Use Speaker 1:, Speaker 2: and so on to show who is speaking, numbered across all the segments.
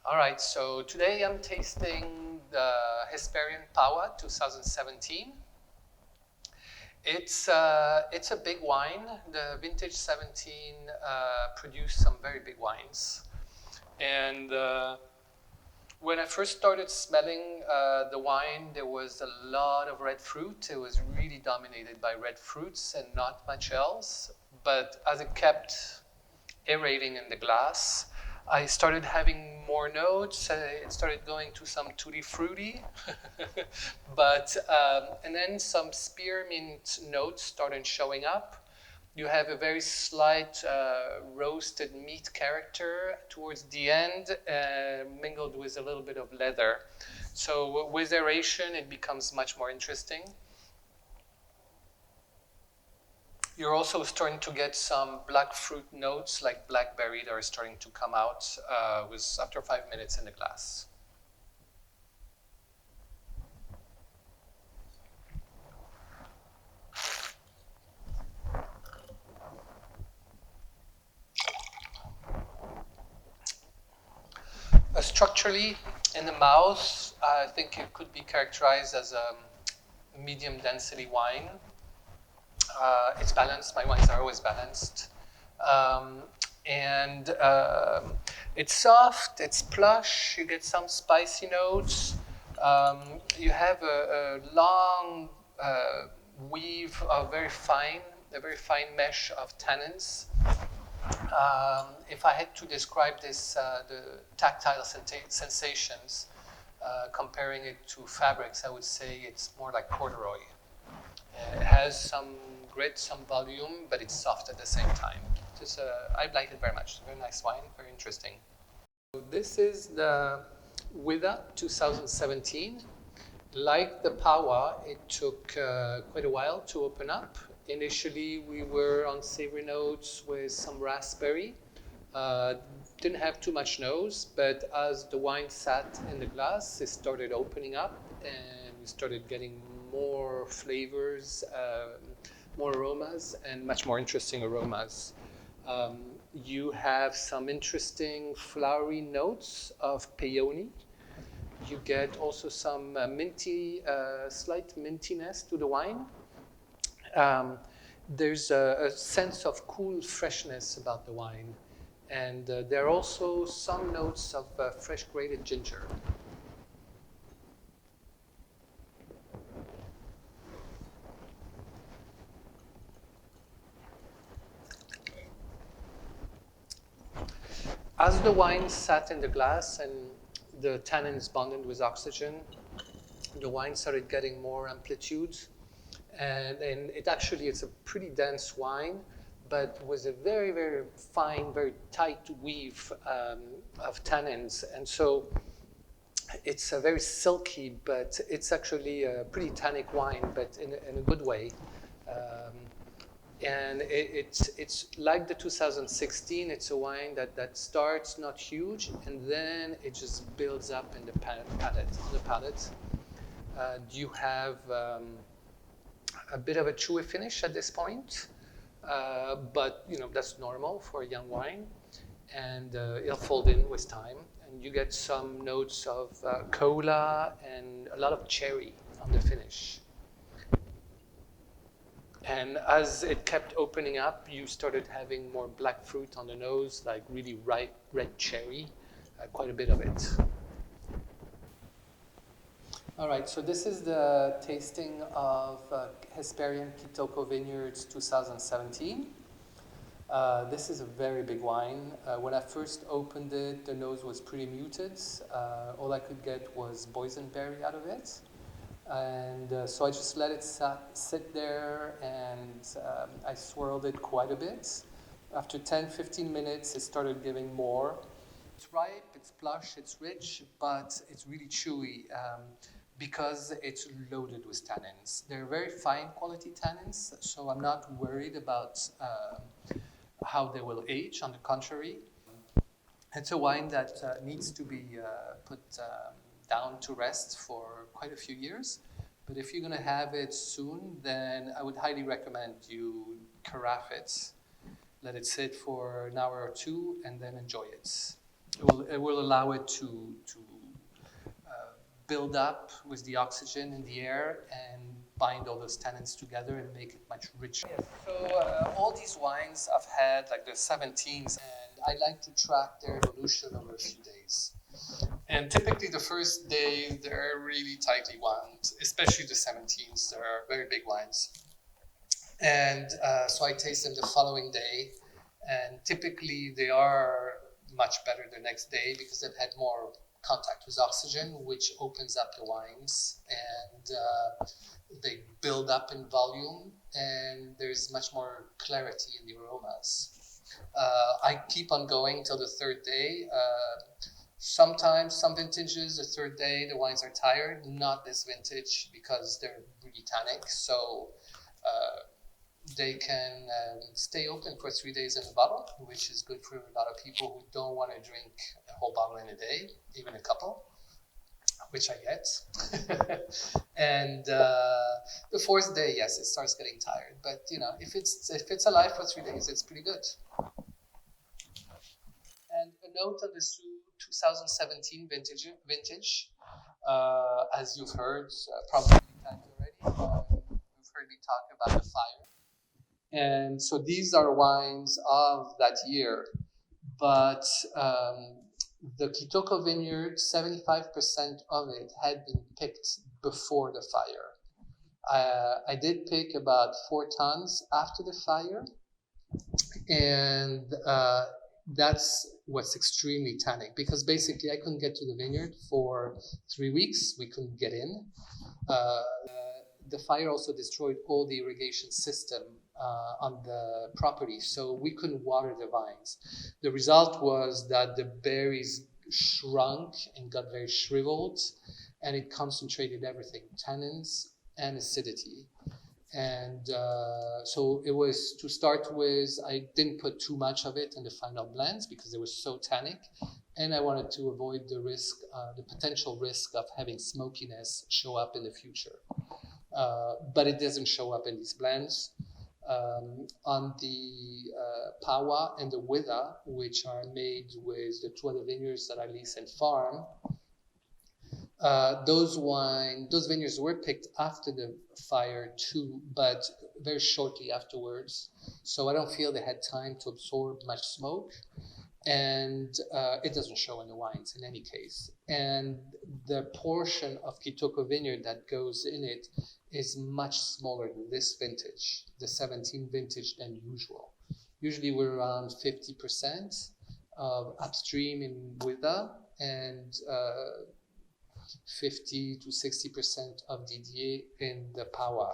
Speaker 1: All right, so today I'm tasting the Hesperian Paua 2017. It's a big wine. The vintage 17 produced some very big wines. And when I first started smelling the wine, there was a lot of red fruit. It was really dominated by red fruits and not much else. But as it kept aerating in the glass, I started having more notes. It started going to some tutti frutti, and then some spearmint notes started showing up. You have a very slight roasted meat character towards the end, mingled with a little bit of leather. So with aeration, it becomes much more interesting. You're also starting to get some black fruit notes, like blackberry, that are starting to come out after 5 minutes in the glass. Structurally, in the mouth, I think it could be characterized as a medium density wine. It's balanced. My wines are always balanced. And it's soft, it's plush, you get some spicy notes. You have a long weave of a very fine mesh of tannins. If I had to describe this, the tactile sensations, comparing it to fabrics, I would say it's more like corduroy. It has some grit, some volume, but it's soft at the same time. I like it very much. Very nice wine, very interesting. So this is the Witha 2017. Like the Paua, it took quite a while to open up. Initially, we were on savory notes with some raspberry. Didn't have too much nose, but as the wine sat in the glass, it started opening up, and we started getting more flavors, more aromas, and much more interesting aromas. You have some interesting flowery notes of peony. You get also some slight mintiness to the wine. There's a sense of cool freshness about the wine. And there are also some notes of fresh grated ginger. As the wine sat in the glass and the tannins bonded with oxygen, the wine started getting more amplitude. And it's a pretty dense wine, but with a very, very fine, very tight weave of tannins. And so it's very silky, but it's actually a pretty tannic wine, but in a good way. And it's like the 2016. It's a wine that starts not huge, and then it just builds up in the palate. You have a bit of a chewy finish at this point, but that's normal for a young wine, and it'll fold in with time. And you get some notes of cola and a lot of cherry on the finish. And as it kept opening up, you started having more black fruit on the nose, like really ripe red cherry, quite a bit of it. All right, so this is the tasting of Hesperian Kitoko Vineyards 2017. This is a very big wine. When I first opened it, the nose was pretty muted. All I could get was boysenberry out of it. And so I just let it sit there, and I swirled it quite a bit. After 10-15 minutes, it started giving more. It's ripe, it's plush, it's rich, but it's really chewy because it's loaded with tannins. They're very fine quality tannins, so I'm not worried about how they will age. On the contrary, it's a wine that needs to be put down to rest for quite a few years. But if you're going to have it soon, then I would highly recommend you carafe it, let it sit for an hour or two, and then enjoy it. It will allow it to build up with the oxygen in the air and bind all those tannins together and make it much richer. Yes. So all these wines I've had, like the 17s, and I like to track their evolution over a few days. And typically the first day they're really tightly wound, especially the 17s. They're very big wines. And so I taste them the following day, and typically they are much better the next day because they've had more contact with oxygen, which opens up the wines, and they build up in volume, and there's much more clarity in the aromas. I keep on going till the third day. Sometimes, some vintages, the third day, the wines are tired. Not this vintage because they're really tannic. So they can stay open for 3 days in a bottle, which is good for a lot of people who don't want to drink a whole bottle in a day, even a couple, which I get. And the fourth day, yes, it starts getting tired. But if it's alive for 3 days, it's pretty good. And a note on the 2017 vintage, as you've heard, probably already, you've heard me talk about the fire. And so these are wines of that year, but the Kitoko vineyard, 75% of it had been picked before the fire. I did pick about 4 tons after the fire, and that's what's extremely tannic because basically I couldn't get to the vineyard for 3 weeks. We couldn't get in. The fire also destroyed all the irrigation system on the property, so we couldn't water the vines. The result was that the berries shrunk and got very shriveled, and it concentrated everything, tannins and acidity. And so it was, to start with, I didn't put too much of it in the final blends because it was so tannic, and I wanted to avoid the potential risk of having smokiness show up in the future. But it doesn't show up in these blends. On the Pawa and the Witha, which are made with the 2 other vineyards that I lease and farm, those vineyards were picked after the fire too, but very shortly afterwards. So I don't feel they had time to absorb much smoke, and it doesn't show in the wines in any case. And the portion of Kitoko vineyard that goes in it is much smaller than this vintage, the 17 vintage, than usual. Usually we're around 50% of upstream in Witha and 50 to 60% of DDA in the Pawa.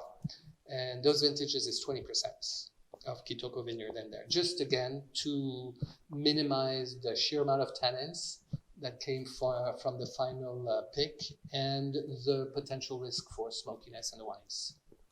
Speaker 1: And those vintages is 20% of Kitoko vineyard in there. Just again to minimize the sheer amount of tannins that came from the final pick and the potential risk for smokiness in the wines.